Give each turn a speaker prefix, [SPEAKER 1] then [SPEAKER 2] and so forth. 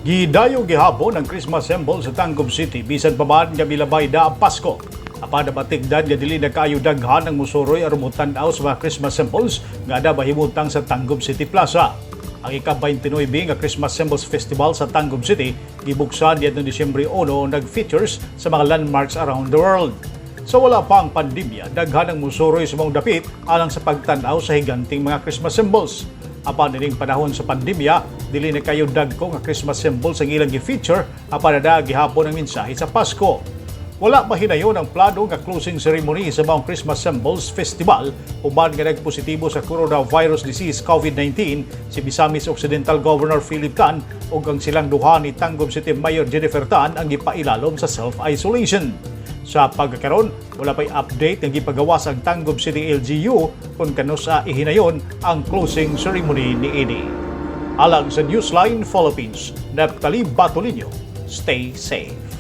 [SPEAKER 1] Gidayo gihapon ang Christmas symbol sa Tangub City bisan pa man nga milabay na ang Pasko. Apan nabatigdan nga dili na kaayo daghan ang musuroy aron mutan-aw sa mga Christmas symbols nga mahimutang sa Tangub City Plaza. Ang ika-29 nga Christmas Symbols Festival sa Tangub City gibuksan niadtong Disyembre 1 nag-features sa mga landmarks around the world. Sa wala pang pandemya, daghan ang musuroy sa mga dapit alang sa pagtan-aw sa higanting mga Christmas symbols. Apan dining panahon sa pandemya, dili na kayo dagko nga Christmas symbols ang ilang gi-feature apan na gihapon ang mensahe sa Pasko. Wala mahinayon ang plano nga closing ceremony sa mga Christmas Symbols Festival uban nga nagpositibo sa coronavirus disease COVID-19 si Misamis Occidental Governor Philip Tan ug ang silang duha ni Tangub City Mayor Jennifer Tan ang gipailalom sa self-isolation. Sa pagkakaroon, wala pa'y update ng gipagawas ang Tangub City LGU kung kano sa ihinayon ang closing ceremony ni Ini. Alang sa Newsline Philippines, Neptali Batolino, stay safe.